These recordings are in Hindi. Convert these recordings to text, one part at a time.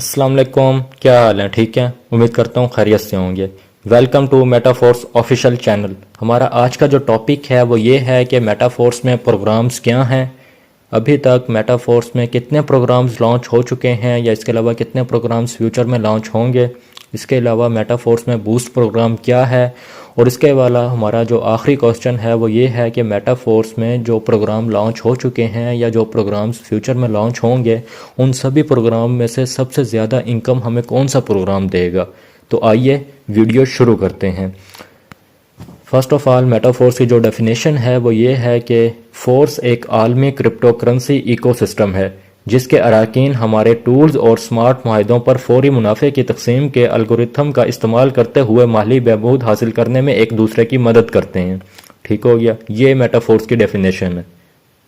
अस्सलाम वालेकुम, क्या हाल है? ठीक है, उम्मीद करता हूँ खैरियत से होंगे। Welcome to Metaforce official channel. हमारा आज का जो टॉपिक है वो ये है कि मेटाफोर्स में प्रोग्राम्स क्या हैं, अभी तक मेटाफोर्स में कितने प्रोग्राम्स लॉन्च हो चुके हैं या इसके अलावा कितने प्रोग्राम्स फ्यूचर में लॉन्च होंगे, इसके अलावा मेटाफोर्स में बूस्ट प्रोग्राम क्या है, और इसके अलावा हमारा जो आखिरी क्वेश्चन है वो ये है कि मेटाफोर्स में जो प्रोग्राम लॉन्च हो चुके हैं या जो प्रोग्राम्स फ्यूचर में लॉन्च होंगे उन सभी प्रोग्राम में से सबसे ज़्यादा इनकम हमें कौन सा प्रोग्राम देगा। तो आइए वीडियो शुरू करते हैं। फर्स्ट ऑफ ऑल मेटाफोर्स की जो डेफिनेशन है वो ये है कि फोर्स एक आलमी क्रिप्टो करेंसी इकोसिस्टम है जिसके अरकान हमारे टूल्स और स्मार्ट माहिदों पर फौरी मुनाफे की तकसीम के अलगोरिथम का इस्तेमाल करते हुए माली बहबूद हासिल करने में एक दूसरे की मदद करते हैं। ठीक हो गया, ये मेटाफोर्स की डेफिनेशन है।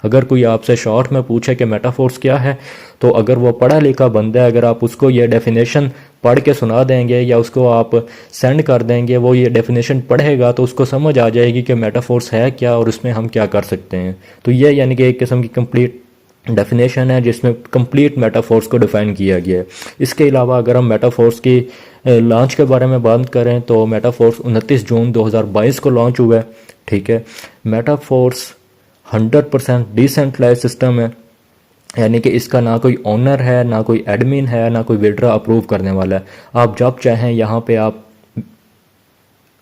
अगर कोई आपसे शॉर्ट में पूछे कि मेटाफोर्स क्या है, तो अगर वो पढ़ा लिखा बंदा है, अगर आप उसको ये डेफिनेशन पढ़ के सुना देंगे या उसको आप सेंड कर देंगे, वो ये डेफिनेशन पढ़ेगा तो उसको समझ आ जाएगी कि मेटाफोर्स है क्या और उसमें हम क्या कर सकते हैं। तो ये यानी कि एक किस्म की कंप्लीट डेफिनेशन है जिसमें कंप्लीट मेटाफोर्स को डिफाइन किया गया है। इसके अलावा अगर हम मेटाफोर्स की लॉन्च के बारे में बात करें तो मेटाफोर्स 29 जून 2022 को लॉन्च हुआ है। ठीक है, मेटाफोर्स 100% डिसेंट्रलाइज सिस्टम है, यानी कि इसका ना कोई ओनर है, ना कोई एडमिन है, ना कोई विड्रा अप्रूव करने वाला है। आप जब चाहें यहाँ पे आप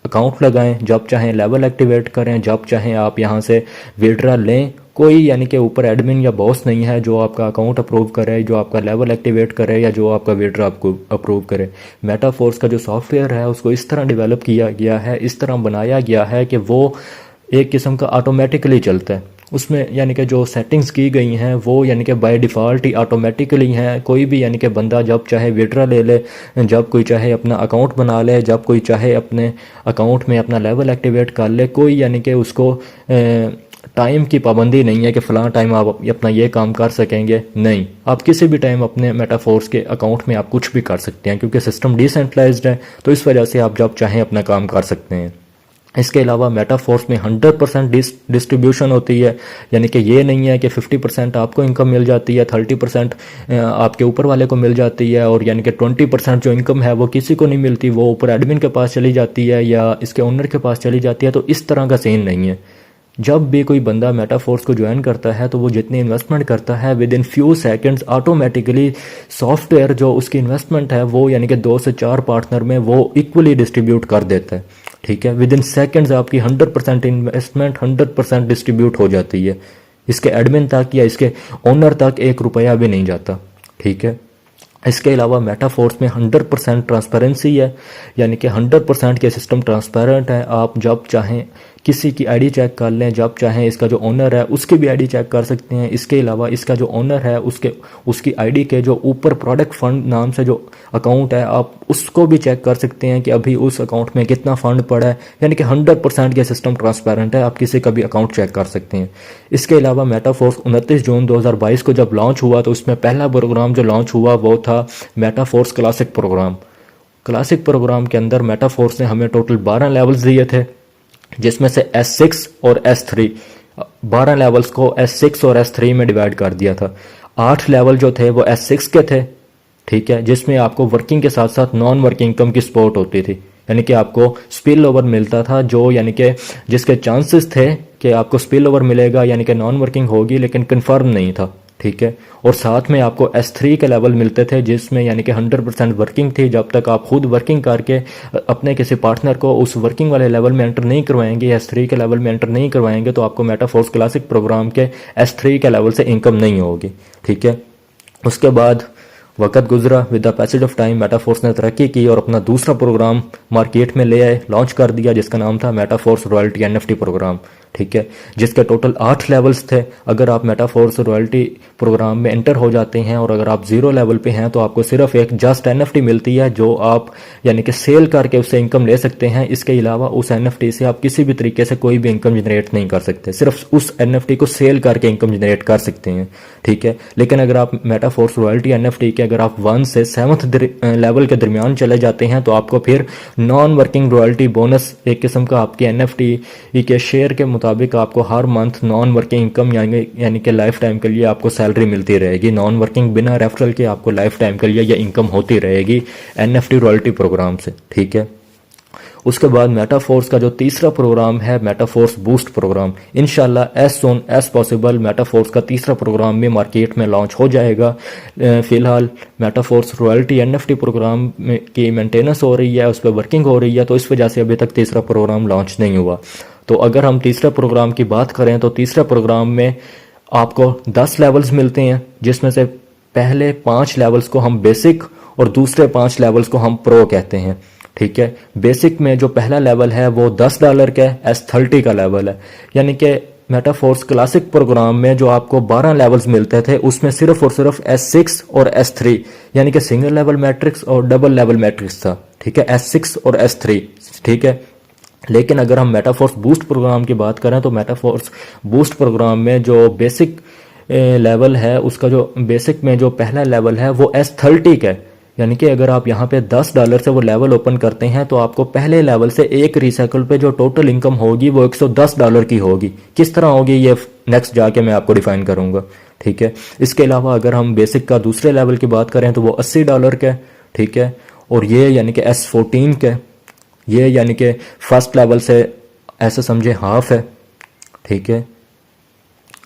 अकाउंट लगाएं, जब चाहें लेवल एक्टिवेट करें, जब चाहें आप यहाँ से विड्रा लें। कोई यानी कि ऊपर एडमिन या बॉस नहीं है जो आपका अकाउंट अप्रूव करे, जो आपका लेवल एक्टिवेट करे या जो आपका विड्रा आपको अप्रूव करे। मेटाफोर्स का जो सॉफ्टवेयर है उसको इस तरह डेवलप किया गया है, इस तरह बनाया गया है कि वो एक किस्म का ऑटोमेटिकली चलता है। उसमें यानी कि जो सेटिंग्स की गई हैं वो यानी कि बाय डिफ़ॉल्ट ही ऑटोमेटिकली हैं। कोई भी यानी कि बंदा जब चाहे विड्रा ले ले, जब कोई चाहे अपना अकाउंट बना ले, जब कोई चाहे अपने अकाउंट में अपना लेवल एक्टिवेट कर ले, कोई यानी कि उसको टाइम की पाबंदी नहीं है कि फ़लाँ टाइम आप अपना ये काम कर सकेंगे। नहीं, आप किसी भी टाइम अपने मेटाफोर्स के अकाउंट में आप कुछ भी कर सकते हैं क्योंकि सिस्टम डिसेंट्रलाइज्ड है, तो इस वजह से आप जब चाहें अपना काम कर सकते हैं। इसके अलावा मेटाफोर्स में 100% डिस्ट्रीब्यूशन होती है, यानी कि ये नहीं है कि 50% आपको इनकम मिल जाती है, 30% आपके ऊपर वाले को मिल जाती है, और यानी कि 20% जो इनकम है वो किसी को नहीं मिलती, वो ऊपर एडमिन के पास चली जाती है या इसके ओनर के पास चली जाती है। तो इस तरह का सीन नहीं है। जब भी कोई बंदा मेटाफोर्स को ज्वाइन करता है तो वो जितनी इन्वेस्टमेंट करता है with in few seconds automatically software जो उसकी इन्वेस्टमेंट है वो यानी कि 2 से 4 पार्टनर में वो इक्वली डिस्ट्रीब्यूट कर देता है। ठीक है, विद इन सेकेंड्स आपकी 100% इन्वेस्टमेंट 100% डिस्ट्रीब्यूट हो जाती है। इसके एडमिन तक या इसके ओनर तक 1 रुपया भी नहीं जाता। ठीक है, इसके अलावा मेटाफोर्स में 100% ट्रांसपेरेंसी है, यानी कि 100% के सिस्टम ट्रांसपेरेंट है। आप जब चाहें किसी की आईडी चेक कर लें, जब चाहें इसका जो ओनर है उसकी भी आईडी चेक कर सकते हैं। इसके अलावा इसका जो ओनर है उसकी आईडी के जो ऊपर प्रोडक्ट फंड नाम से जो अकाउंट है आप उसको भी चेक कर सकते हैं कि अभी उस अकाउंट में कितना फंड पड़ा है। यानी कि 100% के सिस्टम ट्रांसपेरेंट है, आप किसी का भी अकाउंट चेक कर सकते हैं। इसके अलावा मेटाफोर्स 29 जून 2022 को जब लॉन्च हुआ तो उसमें पहला प्रोग्राम जो लॉन्च हुआ वो था Metaforce classic program. Classic program के अंदर मेटाफोर्स ने हमें टोटल 12 लेवल्स दिए थे, जिसमें से S6 और S3 12 लेवल्स को S6 और S3 में डिवाइड कर दिया था। 8 लेवल जो थे वो S6 के थे। ठीक है, जिसमें आपको वर्किंग के साथ साथ नॉन वर्किंग इनकम की सपोर्ट होती थी, यानी कि आपको स्पिल ओवर मिलता था, जो यानी कि जिसके चांसेस थे कि आपको स्पिल ओवर मिलेगा यानी कि नॉन वर्किंग होगी लेकिन कंफर्म नहीं था। ठीक है, और साथ में आपको S3 के लेवल मिलते थे जिसमें यानी कि 100% वर्किंग थी। जब तक आप खुद वर्किंग करके अपने किसी पार्टनर को उस वर्किंग वाले लेवल में एंटर नहीं करवाएंगे, S3 के लेवल में एंटर नहीं करवाएंगे, तो आपको मेटाफोर्स क्लासिक प्रोग्राम के S3 के लेवल से इनकम नहीं होगी। ठीक है, उसके बाद वक्त गुजरा, with the passage of time Metaforce ने तरक्की की और अपना दूसरा प्रोग्राम मार्केट में ले आए, लॉन्च कर दिया, जिसका नाम था मेटाफोर्स रॉयल्टी NFT प्रोग्राम। ठीक है, जिसके टोटल 8 लेवल्स थे। अगर आप मेटाफोर्स रॉयल्टी प्रोग्राम में एंटर हो जाते हैं और अगर आप 0 लेवल पे हैं तो आपको सिर्फ एक जस्ट NFT मिलती है जो आप यानी कि सेल करके उससे इनकम ले सकते हैं। इसके अलावा उस NFT से आप किसी भी तरीके से कोई भी इनकम जनरेट नहीं कर सकते, सिर्फ उस NFT को सेल करके इनकम जनरेट कर सकते हैं। ठीक है, लेकिन अगर आप मेटाफोर्स रॉयल्टी NFT के अगर आप 1 से 7th लेवल के दरमियान चले जाते हैं तो आपको फिर नॉन वर्किंग रॉयल्टी बोनस एक किस्म का आपके NFT के शेयर के मुताबिक आपको हर मंथ नॉन वर्किंग इनकम यानी कि लाइफ टाइम के लिए आपको सैलरी मिलती रहेगी। नॉन वर्किंग बिना रेफरल के आपको लाइफ टाइम के लिए ये इनकम होती रहेगी NFT रॉयल्टी प्रोग्राम से, ठीक है। उसके बाद मेटाफोर्स का जो तीसरा प्रोग्राम है मेटाफोर्स बूस्ट प्रोग्राम, इंशाल्लाह as soon as possible Metaforce का तीसरा प्रोग्राम भी मार्केट में लॉन्च हो जाएगा। फिलहाल मेटाफोर्स रॉयल्टी NFT प्रोग्राम की मेंटेनेंस हो रही है, उस पर वर्किंग हो रही है, तो इस वजह से अभी तक तीसरा प्रोग्राम लॉन्च नहीं हुआ। तो अगर हम तीसरे प्रोग्राम की बात करें तो तीसरे प्रोग्राम में आपको 10 लेवल्स मिलते हैं, जिसमें से पहले 5 लेवल्स को हम बेसिक और दूसरे 5 लेवल्स को हम प्रो कहते हैं, ठीक है। बेसिक में जो पहला लेवल है वो $10 का S30 का लेवल है, यानी कि मेटाफोर्स क्लासिक प्रोग्राम में जो आपको 12 लेवल्स मिलते थे उसमें सिर्फ और सिर्फ S6 और S3 यानी कि सिंगल लेवल मैट्रिक्स और डबल लेवल मैट्रिक्स था, ठीक है, S6 और S3, ठीक है। लेकिन अगर हम मेटाफोर्स बूस्ट प्रोग्राम की बात करें तो मेटाफोर्स बूस्ट प्रोग्राम में जो बेसिक लेवल है उसका जो बेसिक में जो पहला लेवल है वो S30 का है, यानी कि अगर आप यहाँ पे $10 से वो लेवल ओपन करते हैं तो आपको पहले लेवल से एक रिसाइकिल पे जो टोटल इनकम होगी वो $110 की होगी। किस तरह होगी ये नेक्स्ट जाके मैं आपको डिफाइन करूंगा, ठीक है। इसके अलावा अगर हम बेसिक का दूसरे लेवल की बात करें तो वो $80 का है, ठीक है, और ये यानी कि S14 का, ये यानी कि फर्स्ट लेवल से ऐसे समझे हाफ है, ठीक है।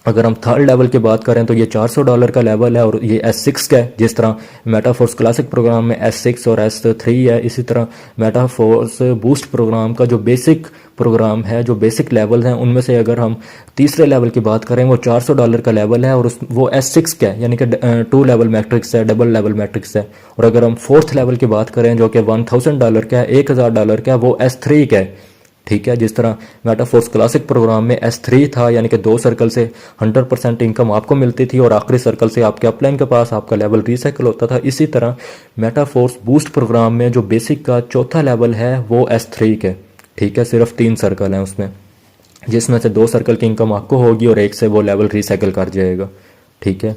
अगर हम थर्ड लेवल की बात करें तो ये $400 का लेवल है और ये S6 का है। जिस तरह मेटाफोर्स क्लासिक प्रोग्राम में S6 और S3 है, इसी तरह मेटाफोर्स बूस्ट प्रोग्राम का जो बेसिक प्रोग्राम है, जो बेसिक लेवल हैं उनमें से अगर हम तीसरे लेवल की बात करें वो $400 का लेवल है और वो S6 का है, यानी कि 2 लेवल मैट्रिक्स है, डबल लेवल मैट्रिक्स है। और अगर हम फोर्थ लेवल की बात करें जो कि $1000 का है, $1000 का है, वो S3 का है, ठीक है। जिस तरह मेटाफोर्स क्लासिक प्रोग्राम में S3 था, यानी कि 2 सर्कल से 100% इनकम आपको मिलती थी और आखिरी सर्कल से आपके अपलाइन के पास आपका लेवल रिसाइकिल होता था। इसी तरह मेटाफोर्स बूस्ट प्रोग्राम में जो बेसिक का चौथा लेवल है वो S3 के, ठीक है, सिर्फ 3 सर्कल हैं उसमें, जिसमें से 2 सर्कल की इनकम आपको होगी और एक से वो लेवल रिसाइकिल कर जाएगा, ठीक है।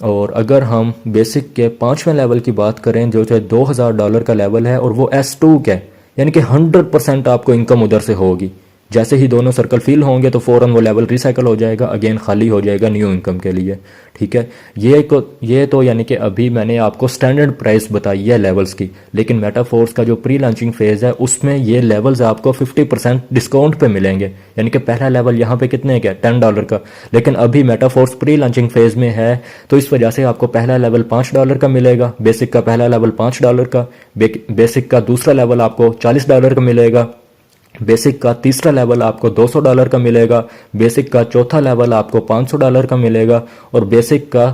और अगर हम बेसिक के 5वें लेवल की बात करें जो $2000 का लेवल है और वो S2 का है, यानी कि 100% आपको इनकम उधर से होगी। जैसे ही दोनों सर्कल फिल होंगे तो फौरन वो लेवल रिसाइकल हो जाएगा, अगेन खाली हो जाएगा न्यू इनकम के लिए, ठीक है। ये तो यानी कि अभी मैंने आपको स्टैंडर्ड प्राइस बताई है लेवल्स की, लेकिन मेटाफोर्स का जो प्री लॉन्चिंग फेज़ है उसमें ये लेवल्स आपको 50% डिस्काउंट पे मिलेंगे। यानी कि पहला लेवल यहाँ पे कितने का, $10 का, लेकिन अभी मेटाफोर्स प्री लॉन्चिंग फेज़ में है तो इस वजह से आपको पहला लेवल $5 का मिलेगा, बेसिक का पहला लेवल $5 का, बेसिक का दूसरा लेवल आपको $40 का मिलेगा, बेसिक का तीसरा लेवल आपको $200 का मिलेगा, बेसिक का चौथा लेवल आपको $500 का मिलेगा और बेसिक का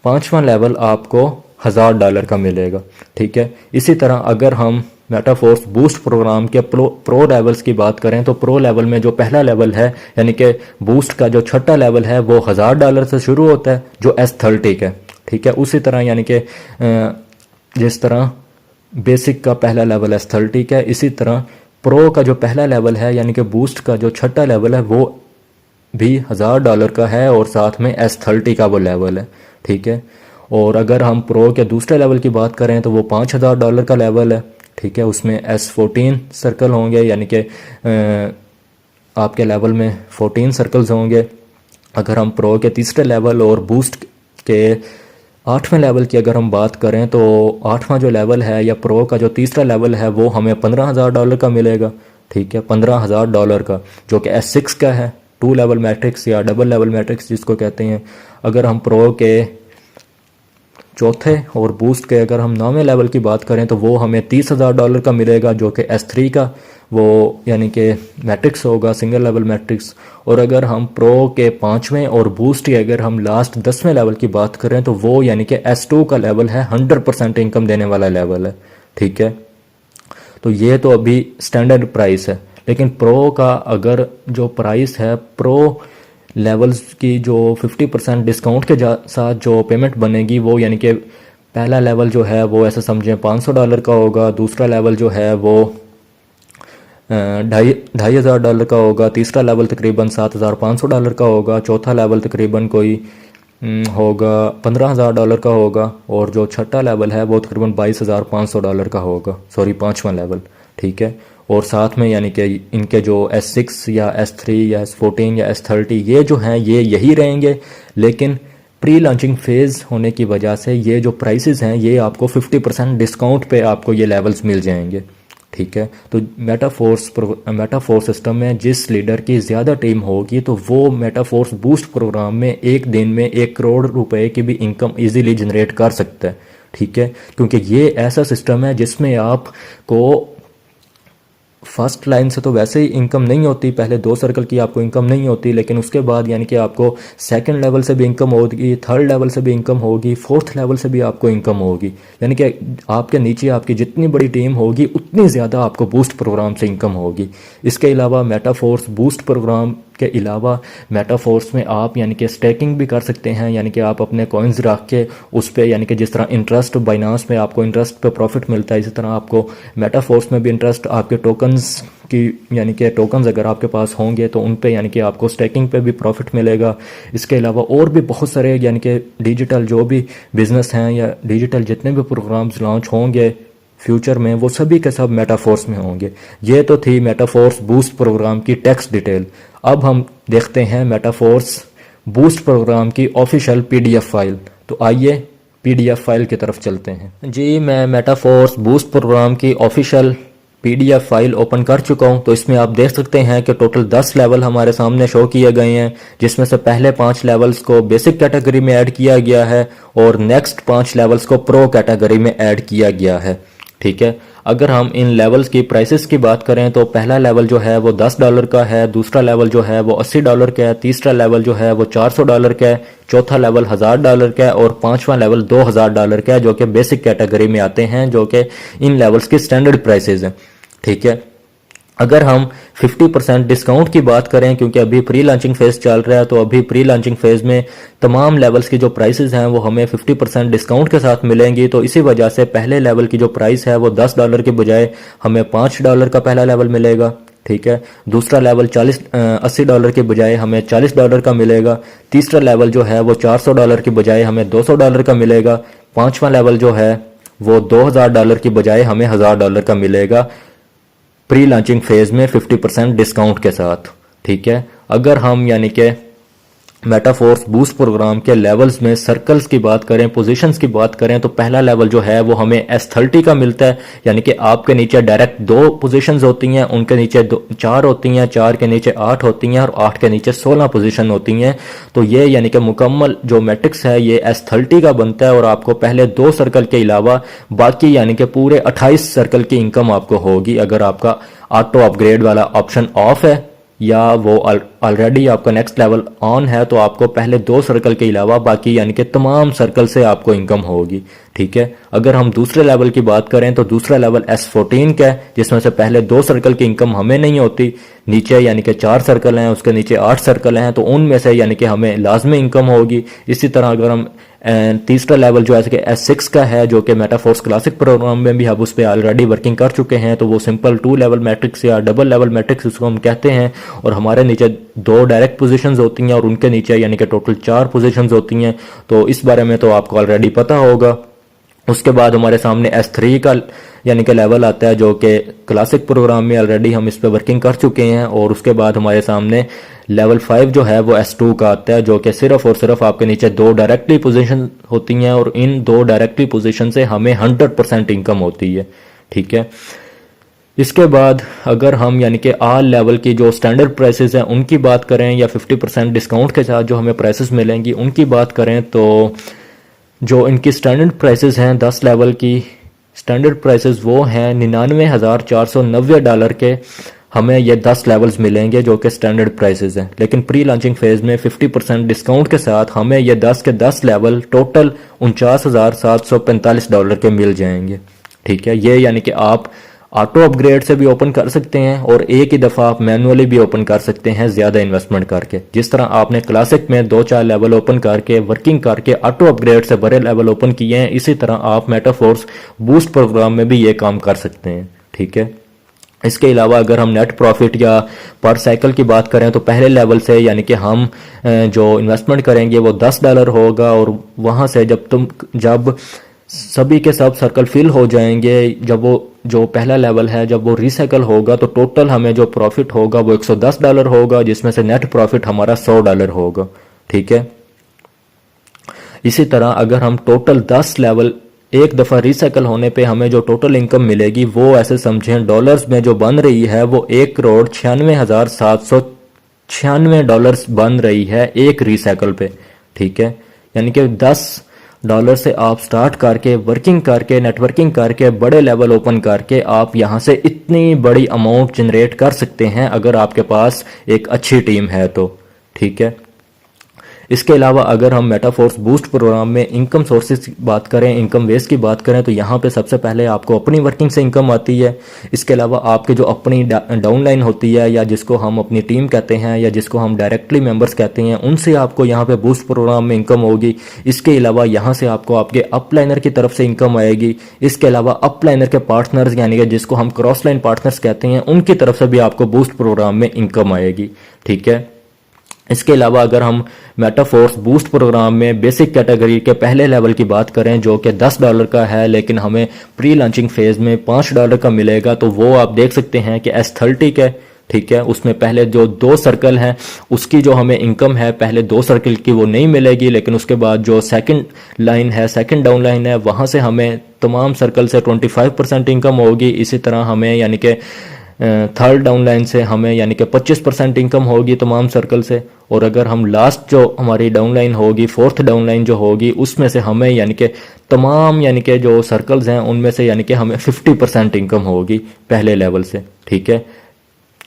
5वां लेवल आपको $1000 का मिलेगा, ठीक है। इसी तरह अगर हम मेटाफोर्स बूस्ट प्रोग्राम के प्रो लेवल्स की बात करें तो प्रो लेवल में जो पहला लेवल है यानी कि बूस्ट का जो छठा लेवल है वो $1000 से शुरू होता है जो S30 का, ठीक है। उसी तरह यानी कि जिस तरह बेसिक का पहला लेवल S30 का, इसी तरह प्रो का जो पहला लेवल है यानी कि बूस्ट का जो छठा लेवल है वो भी $1000 का है और साथ में S30 का वो लेवल है, ठीक है। और अगर हम प्रो के दूसरे लेवल की बात करें तो वो $5000 का लेवल है, ठीक है। उसमें S14 सर्कल होंगे, यानी कि आपके लेवल में 14 सर्कल्स होंगे। अगर हम प्रो के तीसरे लेवल और बूस्ट के 8वें लेवल की अगर हम बात करें तो 8वां जो लेवल है या प्रो का जो तीसरा लेवल है वो हमें $15000 का मिलेगा, ठीक है, $15000 का, जो कि S6 का है, 2 लेवल मैट्रिक्स या डबल लेवल मैट्रिक्स जिसको कहते हैं। अगर हम प्रो के चौथे और बूस्ट के अगर हम 9वें लेवल की बात करें तो वो हमें $30000 का मिलेगा, जो कि S3 का वो यानी कि मैट्रिक्स होगा, सिंगल लेवल मैट्रिक्स। और अगर हम प्रो के 5वें और बूस्ट के अगर हम लास्ट 10वें लेवल की बात करें तो वो यानी कि S2 का लेवल है, 100% इनकम देने वाला लेवल है, ठीक है। तो ये तो अभी स्टैंडर्ड प्राइस है, लेकिन प्रो का अगर जो प्राइस है, प्रो लेवल्स की जो 50% डिस्काउंट के साथ जो पेमेंट बनेगी वो यानी कि पहला लेवल जो है वो ऐसा समझें $500 का होगा, दूसरा लेवल जो है वो $2500 का होगा, तीसरा लेवल तकरीबन $7500 का होगा, चौथा लेवल तकरीबन कोई होगा $15000 का होगा और जो छठा लेवल है वो तकरीबन $22500 का होगा, सॉरी 5वां लेवल, ठीक है। और साथ में यानी कि इनके जो S6 या S3 या S14 या S30 ये जो हैं ये यही रहेंगे, लेकिन प्री लॉन्चिंग फेज़ होने की वजह से ये जो प्राइसेस हैं ये आपको 50% डिस्काउंट पे आपको ये लेवल्स मिल जाएंगे। ठीक है, तो मेटाफोर्स सिस्टम में जिस लीडर की ज़्यादा टीम होगी तो वो मेटाफोर्स बूस्ट प्रोग्राम में एक दिन में 1 करोड़ रुपए की भी इनकम इजीली जनरेट कर सकता है। ठीक है, क्योंकि ये ऐसा सिस्टम है जिसमें आपको फर्स्ट लाइन से तो वैसे ही इनकम नहीं होती, पहले 2 सर्कल की आपको इनकम नहीं होती, लेकिन उसके बाद यानी कि आपको सेकंड लेवल से भी इनकम होगी, थर्ड लेवल से भी इनकम होगी, फोर्थ लेवल से भी आपको इनकम होगी। यानी कि आपके नीचे आपकी जितनी बड़ी टीम होगी उतनी ज़्यादा आपको बूस्ट प्रोग्राम से इनकम होगी। इसके अलावा मेटाफोर्स बूस्ट प्रोग्राम के अलावा मेटाफोर्स में आप यानी कि स्टेकिंग भी कर सकते हैं, यानी कि आप अपने कॉइन्स रख के उस पर यानी कि जिस तरह इंटरेस्ट बाइनांस में आपको इंटरेस्ट पे प्रॉफिट मिलता है, इसी तरह आपको मेटाफोर्स में भी इंटरेस्ट आपके टोकन्स की यानी कि टोकन्स अगर आपके पास होंगे तो उन पे यानी कि आपको स्टेकिंग पे भी प्रॉफिट मिलेगा। इसके अलावा और भी बहुत सारे यानी कि डिजिटल जो भी बिजनेस हैं या डिजिटल जितने भी प्रोग्राम्स लॉन्च होंगे फ्यूचर में वो सभी के सब मेटाफोर्स में होंगे। ये तो थी मेटाफोर्स बूस्ट प्रोग्राम की टेक्स्ट डिटेल। अब हम देखते हैं मेटाफोर्स बूस्ट प्रोग्राम की ऑफिशियल PDF फाइल। तो आइए PDF फाइल की तरफ चलते हैं। जी, मैं मेटाफोर्स बूस्ट प्रोग्राम की ऑफिशियल PDF फाइल ओपन कर चुका हूं। तो इसमें आप देख सकते हैं कि टोटल 10 लेवल हमारे सामने शो किए गए हैं, जिसमें से पहले 5 लेवल्स को बेसिक कैटेगरी में ऐड किया गया है और नेक्स्ट 5 लेवल्स को प्रो कैटेगरी में ऐड किया गया है। ठीक है, अगर हम इन लेवल्स की प्राइसेस की बात करें तो पहला लेवल जो है वो $10 का है, दूसरा लेवल जो है वो $80 का है, तीसरा लेवल जो है वो $400 का है, चौथा लेवल $1000 का है और पांचवा लेवल $2000 का है, जो कि बेसिक कैटेगरी में आते हैं, जो कि इन लेवल्स की स्टैंडर्ड प्राइसेस हैं। ठीक है, अगर हम 50% डिस्काउंट की बात करें, क्योंकि अभी प्री लॉन्चिंग फेज चल रहा है, तो अभी प्री लॉन्चिंग फेज में तमाम लेवल्स की जो प्राइसेस हैं वो हमें 50% डिस्काउंट के साथ मिलेंगी। तो इसी वजह से पहले लेवल की जो प्राइस है वो $10 के बजाय हमें $5 का पहला लेवल मिलेगा। ठीक है, दूसरा लेवल $80 के बजाय हमें $40 का मिलेगा, तीसरा लेवल जो है वो $400 के बजाय हमें $200 का मिलेगा, पांचवा लेवल जो है वो $2000 के बजाय हमें $1000 का मिलेगा प्री लॉन्चिंग फेज में 50% डिस्काउंट के साथ। ठीक है, अगर हम यानी कि मेटाफोर्स बूस्ट प्रोग्राम के लेवल्स में सर्कल्स की बात करें, पोजीशंस की बात करें, तो पहला लेवल जो है वो हमें S30 का मिलता है, यानी कि आपके नीचे डायरेक्ट 2 पोजीशंस होती हैं, उनके नीचे 4 होती हैं, 4 के नीचे 8 होती हैं और 8 के नीचे 16 पोजीशन होती हैं। तो ये यानी कि मुकम्मल जो मैट्रिक्स है ये S30 का बनता है और आपको पहले 2 सर्कल के अलावा बाकी यानी कि पूरे 28 सर्कल की इनकम आपको होगी अगर आपका ऑटो अपग्रेड वाला ऑप्शन ऑफ है या वो ऑलरेडी आपका नेक्स्ट लेवल ऑन है, तो आपको पहले 2 सर्कल के अलावा बाकी यानी कि तमाम सर्कल से आपको इनकम होगी। ठीक है, अगर हम दूसरे लेवल की बात करें तो दूसरा लेवल S14 का है, जिसमें से पहले 2 सर्कल की इनकम हमें नहीं होती, नीचे यानी कि 4 सर्कल हैं, उसके नीचे 8 सर्कल हैं, तो उनमें से यानी कि हमें लाजमी इनकम होगी। इसी तरह अगर हम तीसरा लेवल जो है S6 का है, जो कि मेटाफोर्स क्लासिक प्रोग्राम में भी हम उस पर ऑलरेडी वर्किंग कर चुके हैं, तो वो सिंपल 2 लेवल मैट्रिक्स या डबल लेवल मैट्रिक्स उसको हम कहते हैं, और हमारे नीचे 2 डायरेक्ट पोजीशंस होती हैं और उनके नीचे यानी कि टोटल 4 पोजीशंस होती हैं। तो इस बारे में तो आपको ऑलरेडी पता होगा। उसके बाद हमारे सामने S3 का यानी कि लेवल आता है, जो कि क्लासिक प्रोग्राम में ऑलरेडी हम इस पे वर्किंग कर चुके हैं, और उसके बाद हमारे सामने लेवल 5 जो है वो S2 का आता है, जो कि सिर्फ और सिर्फ आपके नीचे 2 डायरेक्टली पोजीशन होती हैं और इन 2 डायरेक्टली पोजीशन से हमें 100% इनकम होती है। ठीक है, इसके बाद अगर हम यानी कि ऑल लेवल की जो स्टैंडर्ड प्राइसेस हैं उनकी बात करें या 50% डिस्काउंट के साथ जो हमें प्राइसेस मिलेंगी उनकी बात करें, तो जो इनकी स्टैंडर्ड प्राइसेस हैं 10 लेवल की स्टैंडर्ड प्राइसेस वो हैं $99,490 के, हमें ये 10 लेवल्स मिलेंगे जो कि स्टैंडर्ड प्राइसेस हैं। लेकिन प्री लॉन्चिंग फेज में 50% डिस्काउंट के साथ हमें ये 10 के 10 लेवल टोटल $49,745 के मिल जाएंगे। ठीक है, ये यानी कि आप ऑटो अपग्रेड से भी ओपन कर सकते हैं और एक ही दफ़ा आप मैनुअली भी ओपन कर सकते हैं ज़्यादा इन्वेस्टमेंट करके। जिस तरह आपने क्लासिक में 2-4 लेवल ओपन करके वर्किंग करके ऑटो अपग्रेड से बड़े लेवल ओपन किए हैं, इसी तरह आप मेटाफोर्स बूस्ट प्रोग्राम में भी ये काम कर सकते हैं। ठीक है, इसके अलावा अगर हम नेट प्रॉफिट या पर साइकिल की बात करें तो पहले लेवल से यानी कि हम जो इन्वेस्टमेंट करेंगे वो $10 होगा, और वहाँ से जब सभी के सब सर्कल फिल हो जाएंगे, जब वो जो पहला लेवल है जब वो रिसाइकल होगा तो टोटल हमें जो प्रॉफिट होगा वो $110 होगा, जिसमें से नेट प्रॉफिट हमारा $100 होगा। ठीक है। इसी तरह अगर हम टोटल 10 लेवल एक दफ़ा रिसाइकल होने पे हमें जो टोटल इनकम मिलेगी वो ऐसे समझें डॉलर्स में जो बन रही है वो $1,96,796 बन रही है एक रिसाइकल पे। ठीक है। यानी कि $10 से आप स्टार्ट करके वर्किंग करके नेटवर्किंग करके बड़े लेवल ओपन करके आप यहाँ से इतनी बड़ी अमाउंट जनरेट कर सकते हैं अगर आपके पास एक अच्छी टीम है तो। ठीक है। इसके अलावा अगर हम मेटाफोर्स बूस्ट प्रोग्राम में इनकम सोर्सेज की बात करें, इनकम वेज की बात करें तो यहाँ पे सबसे पहले आपको अपनी वर्किंग से इनकम आती है। इसके अलावा आपके जो अपनी डाउनलाइन होती है या जिसको हम अपनी टीम कहते हैं या जिसको हम डायरेक्टली मेंबर्स कहते हैं, उनसे आपको यहाँ पे बूस्ट प्रोग्राम में इनकम होगी। इसके अलावा यहाँ से आपको आपके अपलाइनर की तरफ से इनकम आएगी। इसके अलावा अपलाइनर के पार्टनर्स यानी कि जिसको हम क्रॉस लाइन पार्टनर्स कहते हैं, उनकी तरफ से भी आपको बूस्ट प्रोग्राम में इनकम आएगी। ठीक है। इसके अलावा अगर हम मेटाफोर्स बूस्ट प्रोग्राम में बेसिक कैटेगरी के पहले लेवल की बात करें जो कि $10 का है लेकिन हमें प्री लॉन्चिंग फेज में $5 का मिलेगा, तो वो आप देख सकते हैं कि S30 है। ठीक है। उसमें पहले जो 2 सर्कल हैं उसकी जो हमें इनकम है पहले 2 सर्कल की वो नहीं मिलेगी, लेकिन उसके बाद जो सेकंड लाइन है सेकंड डाउन लाइन है वहां से हमें तमाम सर्कल से 25% इनकम होगी। इसी तरह हमें यानी कि थर्ड डाउन लाइन से हमें यानी कि 25% इनकम होगी तमाम सर्कल से। और अगर हम लास्ट जो हमारी डाउन लाइन होगी फोर्थ डाउन लाइन जो होगी उसमें से हमें यानी कि तमाम यानी कि जो सर्कल्स हैं उनमें से यानी कि हमें 50% इनकम होगी पहले लेवल से। ठीक है।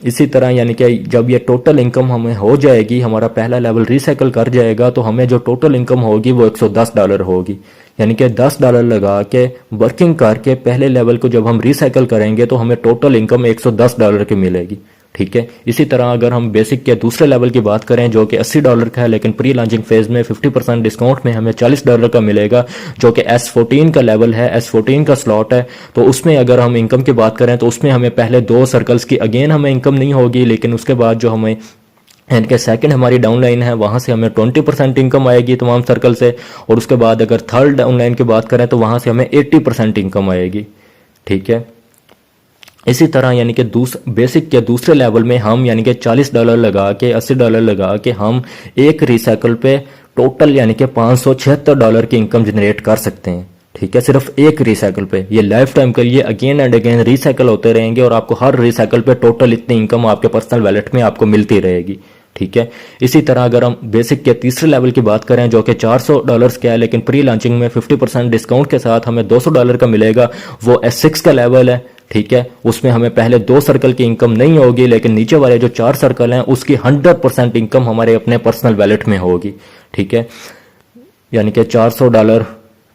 इसी तरह यानी कि जब ये टोटल इनकम हमें हो जाएगी, हमारा पहला लेवल रिसाइकल कर जाएगा तो हमें जो टोटल इनकम होगी वो $110 होगी। यानी कि $10 लगा के वर्किंग करके पहले लेवल को जब हम रिसाइकल करेंगे तो हमें टोटल इनकम $110 की मिलेगी। ठीक है। इसी तरह अगर हम बेसिक के दूसरे लेवल की बात करें जो कि $80 का है लेकिन प्री लॉन्चिंग फेज में 50% डिस्काउंट में हमें $40 का मिलेगा, जो कि S14 का लेवल है, S14 का स्लॉट है। तो उसमें अगर हम इनकम की बात करें तो उसमें हमें पहले 2 सर्कल्स की अगेन हमें इनकम नहीं होगी, लेकिन उसके बाद जो हमें यानी कि सेकंड हमारी डाउन लाइन है वहां से हमें 20% इनकम आएगी तमाम सर्कल से। और उसके बाद अगर थर्ड डाउन लाइन की बात करें तो वहां से हमें 80% इनकम आएगी। ठीक है। इसी तरह यानी कि बेसिक के दूसरे लेवल में हम यानी कि $40 लगा के $80 लगा के हम एक रिसाइकल पे टोटल यानी कि $576 की इनकम जनरेट कर सकते हैं। ठीक है। सिर्फ एक रिसाइकल पे ये लाइफ टाइम के लिए अगेन एंड अगेन रिसाइकल होते रहेंगे और आपको हर रिसाइकल पे टोटल इतनी इनकम आपके पर्सनल वैलेट में आपको मिलती रहेगी। ठीक है। इसी तरह अगर हम बेसिक के तीसरे लेवल की बात करें जो कि $400 का है लेकिन प्री लॉन्चिंग में 50% डिस्काउंट के साथ हमें $200 का मिलेगा, वो S6 का लेवल है। ठीक है। उसमें हमें पहले 2 सर्कल की इनकम नहीं होगी लेकिन नीचे वाले जो 4 सर्कल हैं उसकी 100% इनकम हमारे अपने पर्सनल वैलेट में होगी। ठीक है। यानी कि $400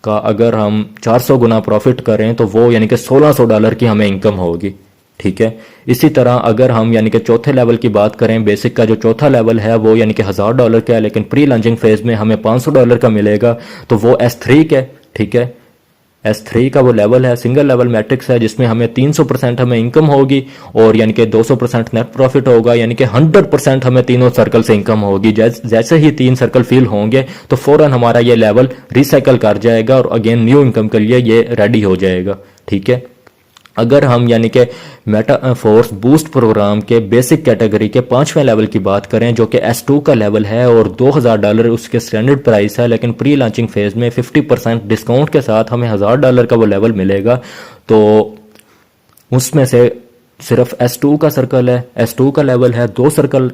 का अगर हम 400 गुना प्रॉफिट करें तो वो यानी कि $1600 की हमें इनकम होगी। ठीक है। इसी तरह अगर हम यानी कि चौथे लेवल की बात करें, बेसिक का जो चौथा लेवल है वो यानी कि $1000 का है लेकिन प्री लॉन्चिंग फेज में हमें $500 का मिलेगा, तो वो S3 का। ठीक है। S3 का वो लेवल है, सिंगल लेवल मैट्रिक्स है जिसमें हमें 300% हमें इनकम होगी और यानी कि 200% नेट प्रॉफिट होगा, यानी कि 100% हमें तीनों सर्कल से इनकम होगी। जैसे ही 3 सर्कल फिल होंगे तो फौरन हमारा ये लेवल रिसाइकल कर जाएगा और अगेन न्यू इनकम के लिए ये रेडी हो जाएगा। ठीक है। अगर हम यानी कि मेटाफोर्स बूस्ट प्रोग्राम के बेसिक कैटेगरी के 5वें लेवल की बात करें जो कि S2 का लेवल है और $2000 उसके स्टैंडर्ड प्राइस है, लेकिन प्री लॉन्चिंग फेज में 50% डिस्काउंट के साथ हमें $1000 का वो लेवल मिलेगा, तो उसमें से सिर्फ S2 का सर्कल है, S2 का लेवल है, 2 सर्कल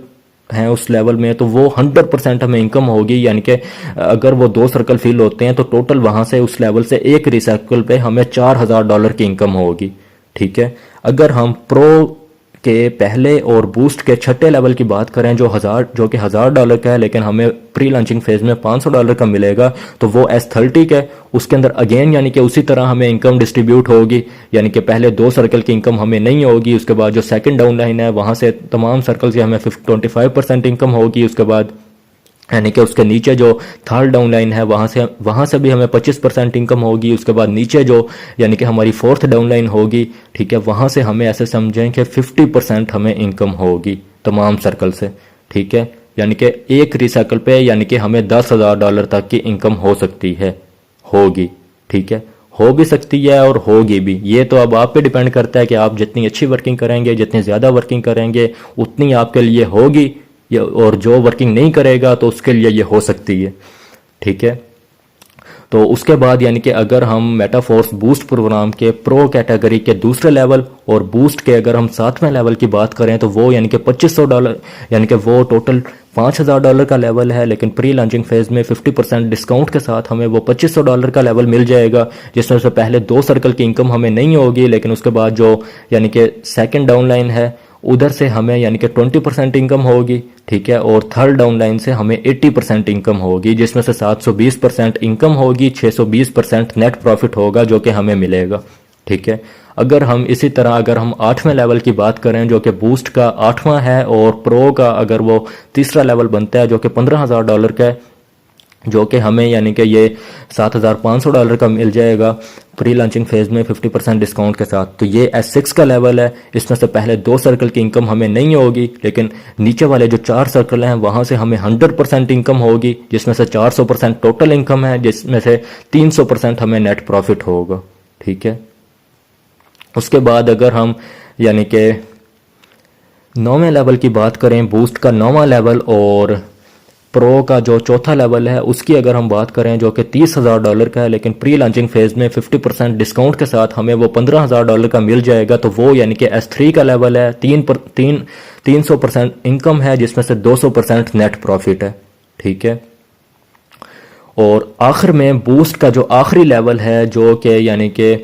हैं उस लेवल में, तो वो 100% हमें इनकम होगी। यानी कि अगर वो 2 सर्कल फिल होते हैं तो टोटल वहां से उस लेवल से एक रिसाइकल पे हमें $4000 की इनकम होगी। ठीक है। अगर हम प्रो के पहले और बूस्ट के छठे लेवल की बात करें जो कि $1000 का है लेकिन हमें प्री लॉन्चिंग फेज में $500 का मिलेगा, तो वो S30 का है। उसके अंदर अगेन यानी कि उसी तरह हमें इनकम डिस्ट्रीब्यूट होगी, यानी कि पहले 2 सर्कल की इनकम हमें नहीं होगी, उसके बाद जो सेकंड डाउन लाइन है वहां से तमाम सर्कल से हमें 25% इनकम होगी, उसके बाद यानी कि उसके नीचे जो थर्ड डाउन लाइन है वहां से भी हमें 25% इनकम होगी, उसके बाद नीचे जो यानी कि हमारी फोर्थ डाउन लाइन होगी, ठीक है, वहां से हमें ऐसे समझें कि 50% हमें इनकम होगी तमाम सर्कल से। ठीक है। यानी कि एक रिसाइकल पे यानी कि हमें $10,000 तक की इनकम हो सकती है, होगी। ठीक है। हो भी सकती है और होगी भी। ये तो अब आप पे डिपेंड करता है कि आप जितनी अच्छी वर्किंग करेंगे, जितनी ज़्यादा वर्किंग करेंगे, उतनी आपके लिए होगी, और जो वर्किंग नहीं करेगा तो उसके लिए ये हो सकती है। ठीक है, तो उसके बाद यानी कि अगर हम मेटाफोर्स बूस्ट प्रोग्राम के प्रो कैटेगरी के दूसरे लेवल और बूस्ट के अगर हम 7वें लेवल की बात करें तो वो यानी कि $2500, यानी कि वो टोटल $5000 का लेवल है, लेकिन प्री लॉन्चिंग फेज में 50% डिस्काउंट के साथ हमें वो $2500 का लेवल मिल जाएगा, जिसमें से पहले 2 सर्कल की इनकम हमें नहीं होगी, लेकिन उसके बाद जो यानी कि सेकंड डाउनलाइन है उधर से हमें यानी कि 20% इनकम होगी। ठीक है, और थर्ड डाउनलाइन से हमें 80% इनकम होगी, जिसमें से 720% इनकम होगी, 620% नेट प्रॉफिट होगा जो कि हमें मिलेगा। ठीक है, अगर हम इसी तरह अगर हम 8वें लेवल की बात करें जो कि बूस्ट का 8वां है, और प्रो का अगर वो तीसरा लेवल बनता है जो कि $15000 का है, जो कि हमें यानी कि ये $7500 का मिल जाएगा प्री लॉन्चिंग फेज में 50% डिस्काउंट के साथ। तो ये S6 का लेवल है, इसमें से पहले 2 सर्कल की इनकम हमें नहीं होगी, लेकिन नीचे वाले जो 4 सर्कल हैं वहां से हमें 100% इनकम होगी, जिसमें से 400% टोटल इनकम है, जिसमें से 300% हमें नेट प्रॉफिट होगा। ठीक है, उसके बाद अगर हम यानी कि 9वें लेवल की बात करें, बूस्ट का 9वां लेवल और प्रो का जो चौथा लेवल है उसकी अगर हम बात करें जो कि $30,000 का है, लेकिन प्री लॉन्चिंग फेज में 50% डिस्काउंट के साथ हमें वो $15,000 का मिल जाएगा, तो वो यानी कि S3 का लेवल है, 300% इनकम है, जिसमें से 200% नेट प्रॉफिट है। ठीक है, और आखिर में बूस्ट का जो आखिरी लेवल है जो कि यानी कि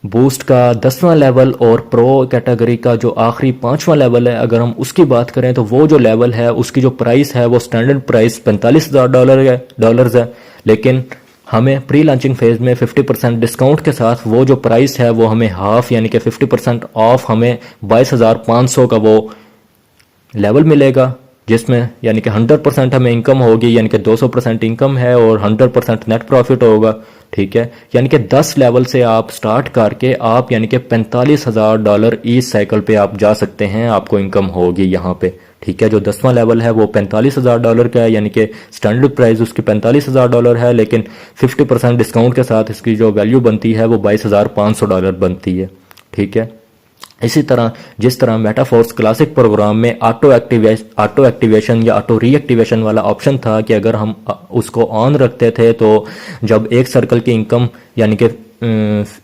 बूस्ट का 10वां लेवल और प्रो कैटेगरी का जो आखिरी 5वां लेवल है, अगर हम उसकी बात करें तो वो जो लेवल है उसकी जो प्राइस है वो स्टैंडर्ड प्राइस $45,000 है, लेकिन हमें प्री लॉन्चिंग फेज में 50% डिस्काउंट के साथ वो जो प्राइस है वो हमें हाफ यानी कि 50% ऑफ हमें 22,500 का वो लेवल मिलेगा, जिसमें यानी कि 100% हमें इनकम होगी, यानी कि 200% इनकम है और 100% नेट प्रॉफिट होगा। ठीक है, यानी कि 10 लेवल से आप स्टार्ट करके आप यानी कि $45,000 इस साइकिल पे आप जा सकते हैं, आपको इनकम होगी यहाँ पे। ठीक है, जो 10वां लेवल है वो $45,000 का है, यानी कि स्टैंडर्ड प्राइस उसकी $45,000 है, लेकिन 50% डिस्काउंट के साथ इसकी जो वैल्यू बनती है वो $22,500 बनती है। ठीक है, इसी तरह जिस तरह मेटाफोर्स क्लासिक प्रोग्राम में ऑटो एक्टिवेशन या ऑटो रीएक्टिवेशन वाला ऑप्शन था कि अगर हम उसको ऑन रखते थे तो जब एक सर्कल की इनकम यानी कि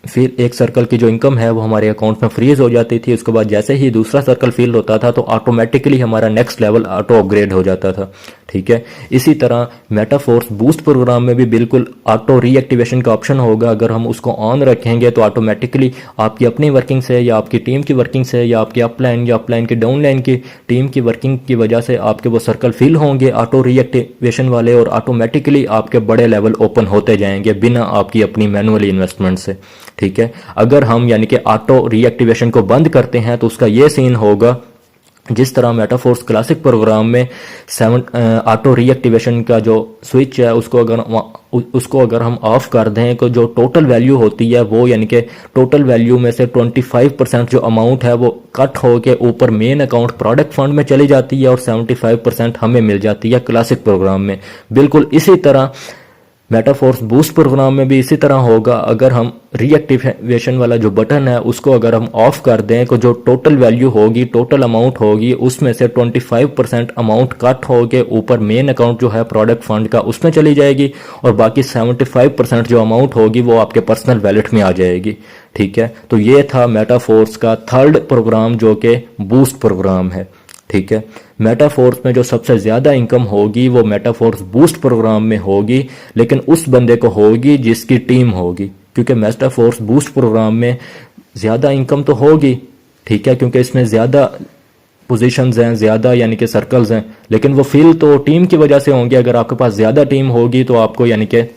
फिर एक सर्कल की जो इनकम है वो हमारे अकाउंट में फ्रीज हो जाती थी, उसके बाद जैसे ही दूसरा सर्कल फिल होता था तो ऑटोमेटिकली हमारा नेक्स्ट लेवल ऑटो अपग्रेड हो जाता था। ठीक है, इसी तरह मेटाफोर्स बूस्ट प्रोग्राम में भी बिल्कुल ऑटो रीएक्टिवेशन का ऑप्शन होगा। अगर हम उसको ऑन रखेंगे तो ऑटोमेटिकली आपकी अपनी वर्किंग से या आपकी टीम की वर्किंग से या आपकी अपलाइन या अपलाइन की डाउनलाइन की टीम की वर्किंग की वजह से आपके वो सर्कल फिल होंगे ऑटो रीएक्टिवेशन वाले, और ऑटोमेटिकली आपके बड़े लेवल ओपन होते जाएंगे बिना आपकी अपनी मैनुअली इन्वेस्टमेंट से। ठीक है, अगर हम यानी कि ऑटो रीएक्टिवेशन को बंद करते हैं तो उसका ये सीन होगा जिस तरह मेटाफोर्स क्लासिक प्रोग्राम में ऑटो रीएक्टिवेशन का जो स्विच है उसको अगर हम ऑफ कर दें तो जो टोटल वैल्यू होती है वो यानी कि टोटल वैल्यू में से 25% जो अमाउंट है वो कट होके ऊपर मेन अकाउंट प्रोडक्ट फंड में चली जाती है और 75% हमें मिल जाती है क्लासिक प्रोग्राम में। बिल्कुल इसी तरह मेटाफोर्स बूस्ट प्रोग्राम में भी इसी तरह होगा। अगर हम रीएक्टिवेशन वाला जो बटन है उसको अगर हम ऑफ कर दें तो जो टोटल वैल्यू होगी, टोटल अमाउंट होगी, उसमें से 25% अमाउंट कट होके ऊपर मेन अकाउंट जो है प्रोडक्ट फंड का उसमें चली जाएगी, और बाकी 75% जो अमाउंट होगी वो आपके पर्सनल वैलेट में आ जाएगी। ठीक है, तो ये था मेटाफोर्स का थर्ड प्रोग्राम जो कि बूस्ट प्रोग्राम है। ठीक है, मेटाफोर्स में जो सबसे ज़्यादा इनकम होगी वो मेटाफोर्स बूस्ट प्रोग्राम में होगी, लेकिन उस बंदे को होगी जिसकी टीम होगी, क्योंकि मेटाफोर्स बूस्ट प्रोग्राम में ज़्यादा इनकम तो होगी। ठीक है, क्योंकि इसमें ज़्यादा पोजीशंस हैं, ज़्यादा यानी कि सर्कल्स हैं, लेकिन वो फिल तो टीम की वजह से होंगे। अगर आपके पास ज़्यादा टीम होगी तो आपको यानी कि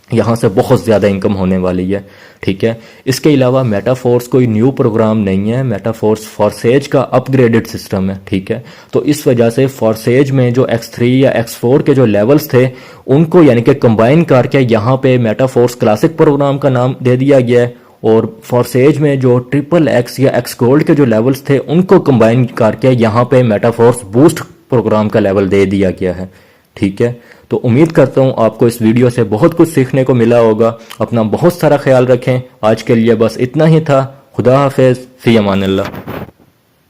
यहाँ से बहुत ज़्यादा इनकम होने वाली है। ठीक है, इसके अलावा मेटाफोर्स कोई न्यू प्रोग्राम नहीं है, मेटाफोर्स फॉरसेज का अपग्रेडेड सिस्टम है। ठीक है, तो इस वजह से फॉरसेज में जो X3 या X4 के जो लेवल्स थे उनको यानी कि कंबाइन करके यहाँ पे मेटाफोर्स क्लासिक प्रोग्राम का नाम दे दिया गया है, और फॉरसेज में जो XXX या X गोल्ड के जो लेवल्स थे उनको कंबाइन करके यहाँ पे मेटाफोर्स बूस्ट प्रोग्राम का लेवल दे दिया गया है। ठीक है, तो उम्मीद करता हूँ आपको इस वीडियो से बहुत कुछ सीखने को मिला होगा। अपना बहुत सारा ख्याल रखें। आज के लिए बस इतना ही था। खुदा हाफिज, फी अमानिल्लाह।